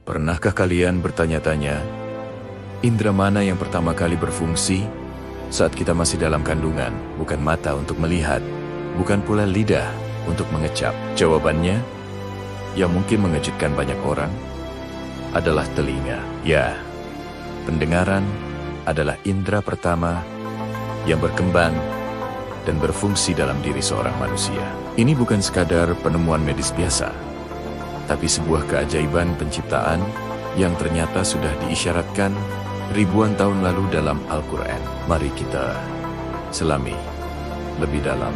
Pernahkah kalian bertanya-tanya, indera mana yang pertama kali berfungsi saat kita masih dalam kandungan? Bukan mata untuk melihat, bukan pula lidah untuk mengecap. Jawabannya, yang mungkin mengejutkan banyak orang, adalah telinga. Ya, pendengaran adalah indera pertama yang berkembang dan berfungsi dalam diri seorang manusia. Ini bukan sekadar penemuan medis biasa, tapi sebuah keajaiban penciptaan yang ternyata sudah diisyaratkan ribuan tahun lalu dalam Al-Quran. Mari kita selami lebih dalam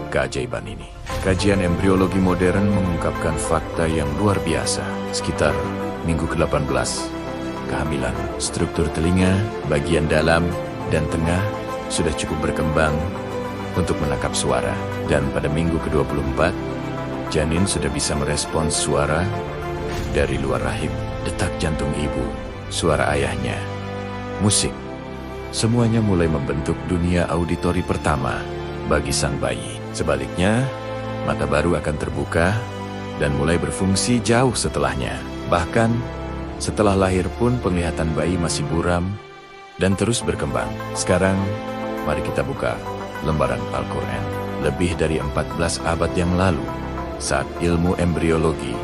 keajaiban ini. Kajian embriologi modern mengungkapkan fakta yang luar biasa. Sekitar minggu ke-18 kehamilan, struktur telinga, bagian dalam dan tengah sudah cukup berkembang untuk menangkap suara. Dan pada minggu ke-24, janin sudah bisa merespons suara dari luar rahim, detak jantung ibu, suara ayahnya, musik. Semuanya mulai membentuk dunia auditori pertama bagi sang bayi. Sebaliknya, mata baru akan terbuka dan mulai berfungsi jauh setelahnya. Bahkan, setelah lahir pun penglihatan bayi masih buram dan terus berkembang. Sekarang, mari kita buka lembaran Al-Quran. Lebih dari 14 abad yang lalu, saat ilmu embriologi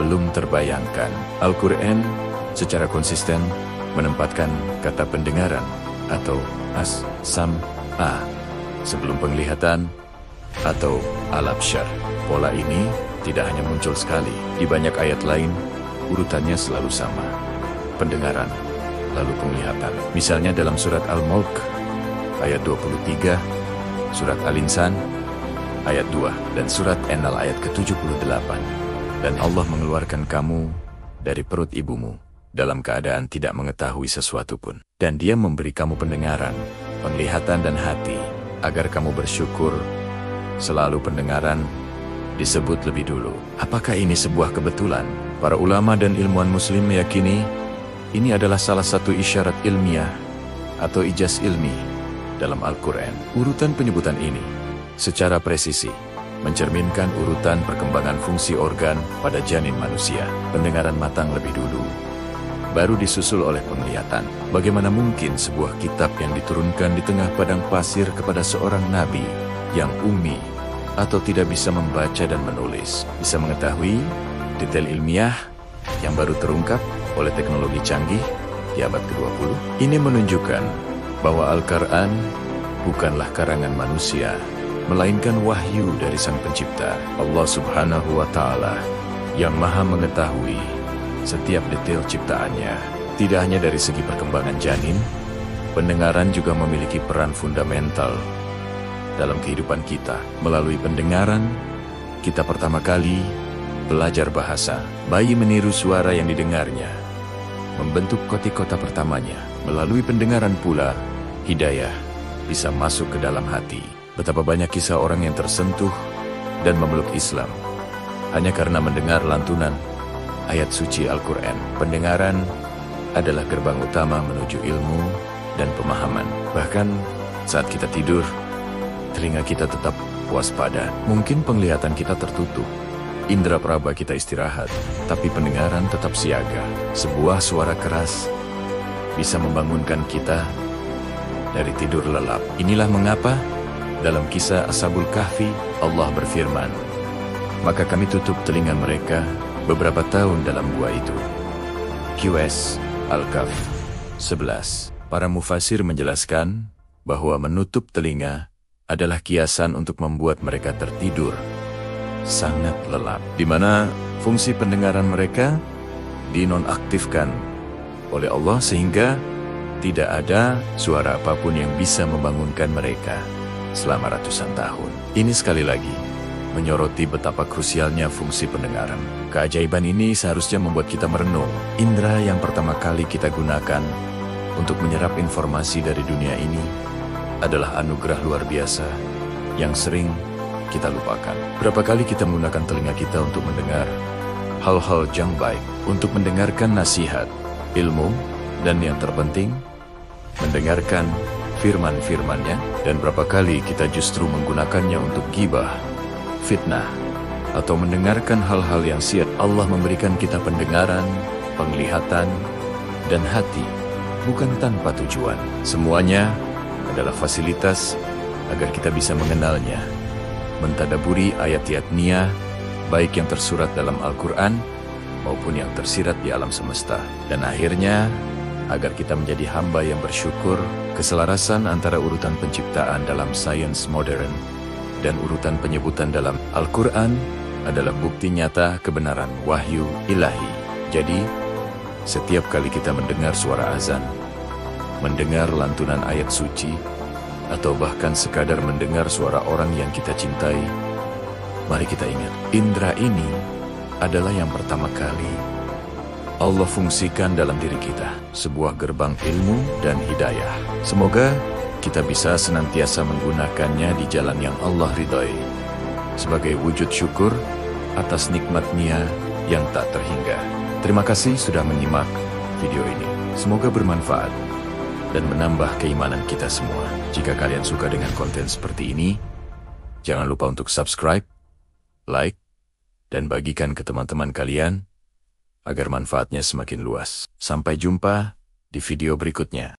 belum terbayangkan, Al-Quran secara konsisten menempatkan kata pendengaran atau as-sam'a sebelum penglihatan atau al-absyar. Pola ini tidak hanya muncul sekali, di banyak ayat lain urutannya selalu sama. Pendengaran, lalu penglihatan. Misalnya dalam surat Al-Mulk ayat 23, surat Al-Insan ayat 2, dan surat An-Nahl ayat ke-78. Dan Allah mengeluarkan kamu dari perut ibumu dalam keadaan tidak mengetahui sesuatu pun. Dan Dia memberi kamu pendengaran, penglihatan dan hati, agar kamu bersyukur. Selalu pendengaran disebut lebih dulu. Apakah ini sebuah kebetulan? Para ulama dan ilmuwan muslim meyakini ini adalah salah satu isyarat ilmiah atau ijaz ilmi dalam Al-Quran. Urutan penyebutan ini secara presisi mencerminkan urutan perkembangan fungsi organ pada janin manusia. Pendengaran matang lebih dulu, baru disusul oleh penglihatan. Bagaimana mungkin sebuah kitab yang diturunkan di tengah padang pasir kepada seorang nabi yang ummi atau tidak bisa membaca dan menulis, bisa mengetahui detail ilmiah yang baru terungkap oleh teknologi canggih di abad ke-20? Ini menunjukkan bahwa Al-Quran bukanlah karangan manusia, melainkan wahyu dari Sang Pencipta, Allah Subhanahu wa Ta'ala, yang Maha mengetahui setiap detail ciptaannya. Tidak hanya dari segi perkembangan janin, pendengaran juga memiliki peran fundamental dalam kehidupan kita. Melalui pendengaran, kita pertama kali belajar bahasa. Bayi meniru suara yang didengarnya, membentuk kotikota pertamanya. Melalui pendengaran pula, hidayah bisa masuk ke dalam hati. Betapa banyak kisah orang yang tersentuh dan memeluk Islam hanya karena mendengar lantunan ayat suci Al-Quran. Pendengaran adalah gerbang utama menuju ilmu dan pemahaman. Bahkan saat kita tidur, telinga kita tetap waspada. Mungkin penglihatan kita tertutup, indera peraba kita istirahat, tapi pendengaran tetap siaga. Sebuah suara keras bisa membangunkan kita dari tidur lelap. Inilah mengapa dalam kisah Ashabul Kahfi, Allah berfirman, maka kami tutup telinga mereka beberapa tahun dalam gua itu. QS Al-Kahf 11. Para mufasir menjelaskan bahwa menutup telinga adalah kiasan untuk membuat mereka tertidur sangat lelap, di mana fungsi pendengaran mereka dinonaktifkan oleh Allah sehingga tidak ada suara apapun yang bisa membangunkan mereka selama ratusan tahun. Ini sekali lagi menyoroti betapa krusialnya fungsi pendengaran. Keajaiban ini seharusnya membuat kita merenung. Indera yang pertama kali kita gunakan untuk menyerap informasi dari dunia ini adalah anugerah luar biasa yang sering kita lupakan. Berapa kali kita menggunakan telinga kita untuk mendengar hal-hal yang baik, untuk mendengarkan nasihat, ilmu, dan yang terpenting, mendengarkan firman-firmannya, dan berapa kali kita justru menggunakannya untuk ghibah, fitnah, atau mendengarkan hal-hal yang sia. Allah memberikan kita pendengaran penglihatan, dan hati, bukan tanpa tujuan. Semuanya adalah fasilitas agar kita bisa mengenalnya, mentadaburi ayat-ayat Nia, baik yang tersurat dalam Al-Quran maupun yang tersirat di alam semesta. Dan akhirnya, agar kita menjadi hamba yang bersyukur, keselarasan antara urutan penciptaan dalam sains modern dan urutan penyebutan dalam Al-Quran adalah bukti nyata kebenaran wahyu ilahi. Jadi, setiap kali kita mendengar suara azan, mendengar lantunan ayat suci, atau bahkan sekadar mendengar suara orang yang kita cintai, mari kita ingat, indera ini adalah yang pertama kali Allah fungsikan dalam diri kita, sebuah gerbang ilmu dan hidayah. Semoga kita bisa senantiasa menggunakannya di jalan yang Allah ridhai, sebagai wujud syukur atas nikmat-Nia yang tak terhingga. Terima kasih sudah menyimak video ini. Semoga bermanfaat dan menambah keimanan kita semua. Jika kalian suka dengan konten seperti ini, jangan lupa untuk subscribe, like, dan bagikan ke teman-teman kalian agar manfaatnya semakin luas. Sampai jumpa di video berikutnya.